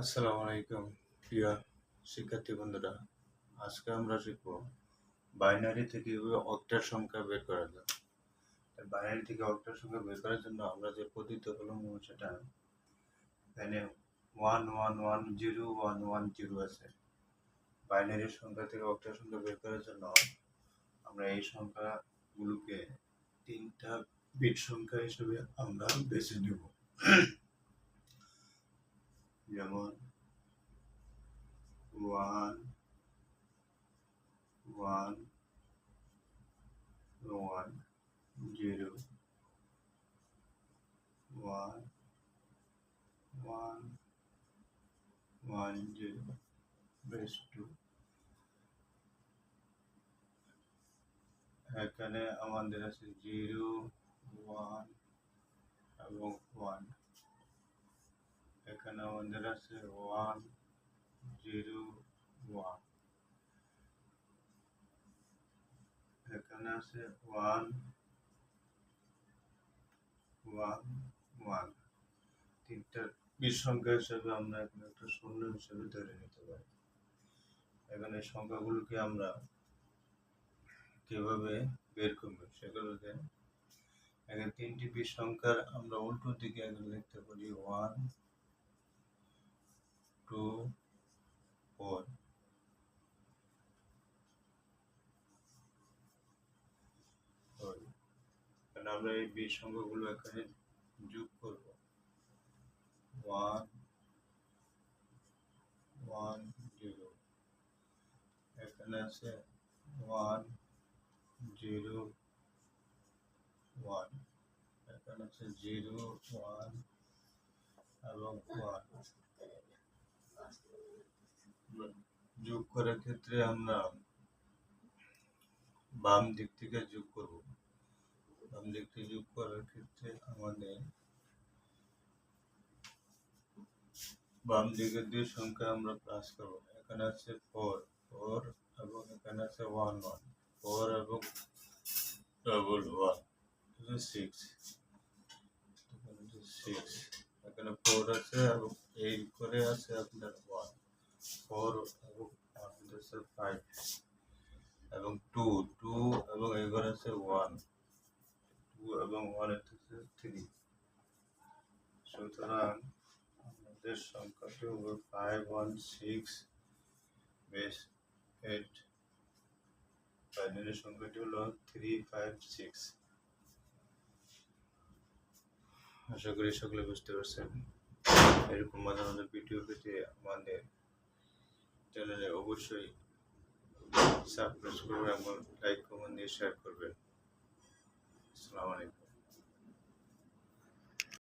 আসসালামু আলাইকুম প্রিয় শিক্ষার্থী বন্ধুরা। আজকে আমরা শিখব বাইনারি থেকে কিভাবে অক্টাল সংখ্যা বের করা যায়। বাইনারি থেকে অক্টাল সংখ্যা বের করার জন্য আমরা যে পদ্ধতি অবলম্বন সেটা এখানে 11101110 আছে। বাইনারি সংখ্যা থেকে অক্টাল সংখ্যা বের করার জন্য আমরা এই সংখ্যাগুলোকে তিনটা বিট সংখ্যা হিসেবে আমরা বেছে নেব। যেমন 1 1 1 0 1 1 1 0 বেস 2। এখানে আমাদের আছে 0 1 এবং 1। এখানে আমাদের আছে 1 0 1। এখানে আছে 1 1 1। তিনটা বিট সংখ্যা হিসেবে আমরা এখানে একটা শূন্য হিসেবে ধরে নিতে পারি। এখানে সংখ্যাগুলোকে আমরা কিভাবে বের করব সেগুলোকে এখানে তিনটি বিট সংখ্যার আমরা উল্টো দিকে এখানে লিখতে পারি 1 2 4। আমরা এই বিট সংখ্যাগুলো এখানে যোগ করব। 1 1 0। এখানে আছে 1 0 1। এখানে আছে 0 1 এবং 1। যোগ করার ক্ষেত্রে আমরা বাম দিক থেকে যোগ করব। বাম দিক থেকে যোগ করার ক্ষেত্রে আমাদের বাম দিকের দুই সংখ্যা আমরা প্লাস করব। এখানে আছে 4 4 এবং এখানে আছে 1 1 4 এবং ডবল 1 6। এখানে 4 আছে এবং এই করে আছে আপনার 1 4 এবং 5 এবং 2 2 এবং এই করে আছে 1 2 এবং 1 আছে 3। সুতরাং আমাদের সংখ্যাটি হবে 516 বেস 8। বাইনারি সংখ্যাটি হলো 356। আশা করি সকলে বুঝতে পারছেন। এরকম মাঝে মাঝে ভিডিও পেতে আমাদের চ্যানেলে অবশ্যই সাবস্ক্রাইব করবেন এবং লাইক কমেন্ট দিয়ে শেয়ার করবেন। আসসালামু আলাইকুম।